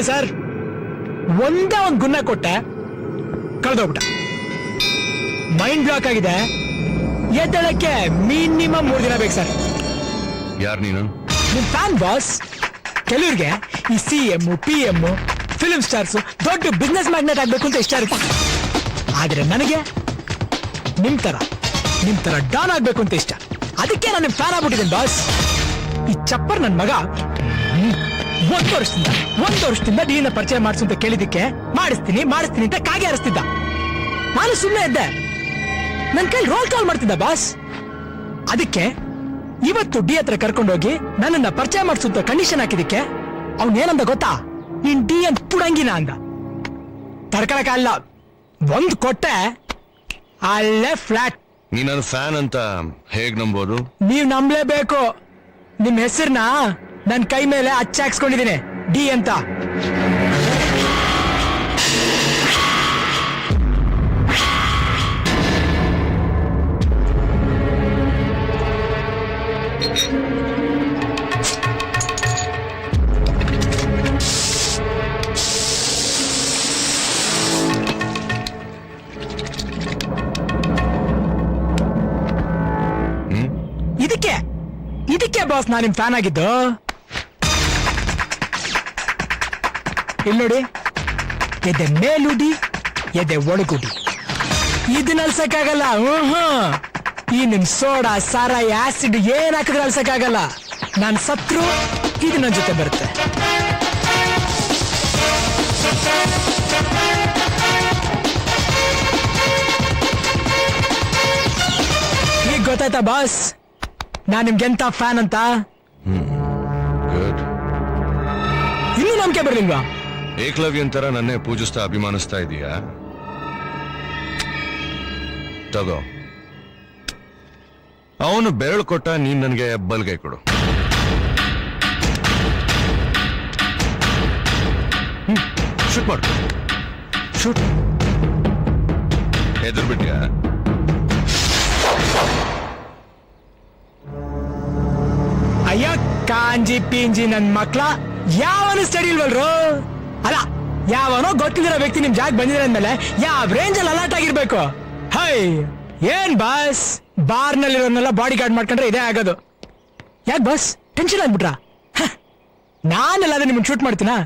Sir, ಒಂದೇ ಒಂದು ಗುನ್ನ ಕೊಟ್ಟೆ, ಕಳೆದೋಗ್ಬಿಟ್ಟ. ಮೈಂಡ್ ಬ್ಲಾಕ್ ಆಗಿದೆ. ಎದ್ದಳಕ್ಕೆ ಮಿನಿಮಮ್ 3 ದಿನ ಬೇಕು ಸರ್. ಯಾರು ನೀನು? ನಿಮ್ ಫ್ಯಾನ್ ಬಾಸ್. ಕೆಲವ್ರಿಗೆ ಈ CM, PM, ಫಿಲ್ಮ್ ಸ್ಟಾರ್ಸ್, ದೊಡ್ಡ ಬಿಸ್ನೆಸ್ ಮ್ಯಾಗ್ನೆಟ್ ಆಗ್ಬೇಕು ಅಂತ ಇಷ್ಟ ಇರುತ್ತೆ. ಆದ್ರೆ ನನಗೆ ನಿಮ್ ತರ ಡಾನ್ ಆಗ್ಬೇಕು ಅಂತ ಇಷ್ಟ. ಅದಕ್ಕೆ ನಾನು ನಿಮ್ ಫ್ಯಾನ್ ಆಗ್ಬಿಟ್ಟಿದ್ದೀನಿ ಬಾಸ್. ಈ ಚಪ್ಪರ್ ನನ್ ಮಗ 1 ವರ್ಷದಿಂದ ಡಿನ ಪರಿಚಯ ಮಾಡಿಸು ಅಂತ ಕೇಳಿದಕ್ಕೆ ಮಾಡಿಸ್ತೀನಿ ಅಂತ ಕಾಗೆ ಹರಿಸ್ತಿದ್ದ. ನಾನು ಸುಮ್ಮನೆ ಇದ್ದೆ. ನನ್ ಕೈ ರೋಲ್ ಕಾಲ್ ಮಾಡ್ತಿದ್ದ ಬಾಸ್. ಅದಕ್ಕೆ ಇವತ್ತು ಡಿ ಹತ್ರ ಕರ್ಕೊಂಡೋಗಿ ನನ್ನನ್ನ ಪರಿಚಯ ಮಾಡಿಸುತ್ತ ಕಂಡೀಷನ್ ಹಾಕಿದಕ್ಕೆ ಅವ್ನ್ ಏನಂದ ಗೊತ್ತಾ? ನೀನ್ ಡಿ ಅಂತ ಪುಡಂಗಿನ ಅಂದ. ತಡ್ಕೊಳಕ್ಕಾಗಲ್ಲ, ಒಂದ್ ಕೊಟ್ಟೆ, ಅಲ್ಲೇ ಫ್ಲಾಟ್. ನೀ ನನ್ನ ಫ್ಯಾನ್ ಅಂತ ಹೇಗ್ ನಂಬೋದು? ನೀವ್ ನಂಬಲೇಬೇಕು. ನಿಮ್ ಹೆಸರನ್ನ ನನ್ ಕೈ ಮೇಲೆ ಹಾಕ್ಸ್ಕೊಂಡಿದೀನಿ, ಡಿ ಅಂತ. ಇದಕ್ಕೆ ಬಾಸ್ ನಾನು ನಿಮ್ ಫ್ಯಾನ್ ಆಗಿದ್ದು. ಇಲ್ಲಿ ನೋಡಿ, ಎದೆ ಮೇಲುಡಿ, ಎದೆ ಒಳಗುಡಿ. ಇದನ್ನ ಅಲ್ಸಕ್ಕಾಗಲ್ಲ. ಈ ನಿಮ್ ಸೋಡಾ, ಸಾರಾಯಿ, ಆಸಿಡ್ ಏನ್ ಹಾಕಿದ್ರೆ ಅಲ್ಸಕ್ಕಾಗಲ್ಲ. ನಾನ್ ಸತ್ರು ಇದು ನನ್ ಜೊತೆ ಬರುತ್ತೆ. ಈಗ ಗೊತ್ತಾಯ್ತಾ ಬಾಸ್ ನಾನ್ ನಿಮ್ಗೆಂತ ಫ್ಯಾನ್ ಅಂತ? ಇನ್ನೂ ನಂಬಿಕೆ ಬರ್ಲಿಲ್ವಾ? ಏಕಲವ್ಯನ್ ತರ ನನ್ನೇ ಪೂಜಿಸ್ತಾ ಅಭಿಮಾನಿಸ್ತಾ ಇದೀಯಾ? ತಗೋ, ಅವನು ಬೆರಳು ಕೊಟ್ಟ, ನೀನ್ ನನಗೆ ಬಲ್ಗೈ ಕೊಡು. ಶೂಟ್ ಮಾಡ್ಕೊ. ಶೂಟ್. ಎದುರು ಬಿಟ್ಯಾ? ಅಯ್ಯ ಕಾಂಜಿ ಪಿಂಜಿ ನನ್ ಮಕ್ಳ, ಯಾವನು ಸ್ಟಡಿ ಇಲ್ವಲ್ರು? ಅಲ್ಲ, ಯಾವನೋ ಗೊತ್ತಿರೋ ವ್ಯಕ್ತಿ ನಿಮ್ ಜಾಗ ಬಂದಿದ್ರೆ ಅಂದ್ಮೇಲೆ ಯಾವ ರೇಂಜ್ ಅಲ್ಲಿ ಅಲರ್ಟ್ ಆಗಿರ್ಬೇಕು. ಹೈ, ಏನ್ ಬಾಸ್, ಬಾರ್ ನಲ್ಲಿರೋನೆಲ್ಲ ಬಾಡಿ ಗಾರ್ಡ್ ಮಾಡ್ಕೊಂಡ್ರೆ ಇದೇ ಆಗೋದು. ಯಾಕೆ ಬಾಸ್ ಟೆನ್ಷನ್ ಆಗ್ಬಿಟ್ರಾ? ನಾನೆಲ್ಲಾದ್ರೆ ನಿಮ್ಗೆ ಶೂಟ್ ಮಾಡ್ತೀನಾ?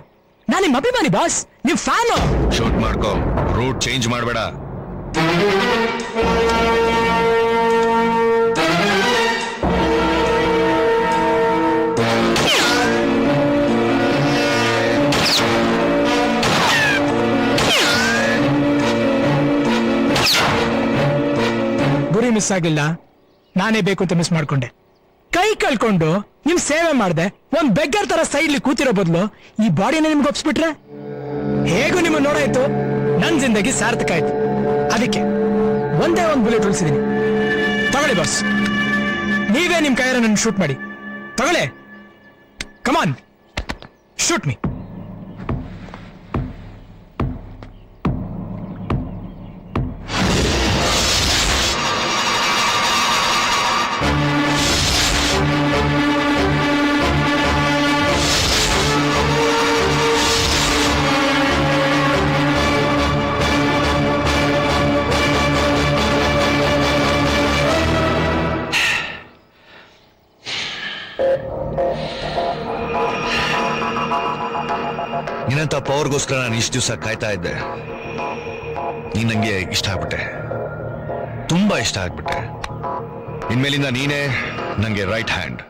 ನಾನ್ ನಿಮ್ ಅಭಿಮಾನಿ ಬಾಸ್, ನಿಮ್ ಫ್ಯಾನು. ಶೂಟ್ ಮಾಡ್ಕೋ, ರೂಟ್ ಚೇಂಜ್ ಮಾಡಬೇಡ. ಗುರಿ ಮಿಸ್ ಆಗಿಲ್ಲ, ನಾನೇ ಬೇಕು ಅಂತ ಮಿಸ್ ಮಾಡ್ಕೊಂಡೆ. ಕೈ ಕಳ್ಕೊಂಡು ನಿಮ್ ಸೇವೆ ಮಾಡ್ದೆ. ಒಂದ್ ಬೆಗ್ಗರ್ ತರ ಸೈಡ್ಲಿ ಕೂತಿರೋ ಬದಲು ಈ ಬಾಡಿನ ನಿಮ್ಗೆ ಒಪ್ಸ್ಬಿಟ್ರೆ ಹೇಗೂ ನಿಮ್ಮ ನೋಡಾಯ್ತು, ನನ್ ಜಿಂದಗಿ ಸಾರ್ಥಕ ಆಯ್ತು. ಅದಕ್ಕೆ ಒಂದೇ ಒಂದ್ ಬುಲೆಟ್ ಉಳಿಸಿದೀನಿ. ತಗೊಳ್ಳಿ ಬಾಸ್, ನೀವೇ ನಿಮ್ ಕೈಯಾರ ನನ್ನ ಶೂಟ್ ಮಾಡಿ. ತಗೊಳ್ಳಿ, ಕಮಾನ್, ಶೂಟ್ ಮೀ. ನಿನ್ನಂತ ಪವರ್ಗೋಸ್ಕರ ನಾನು ಇಷ್ಟು ದಿವಸ ಕಾಯ್ತಾ ಇದ್ದೆ. ನೀನ್ ನಂಗೆ ಇಷ್ಟ ಆಗ್ಬಿಟ್ಟೆ, ತುಂಬಾ ಇಷ್ಟ ಆಗ್ಬಿಟ್ಟೆ. ಇನ್ಮೇಲಿಂದ ನೀನೇ ನಂಗೆ ರೈಟ್ ಹ್ಯಾಂಡ್.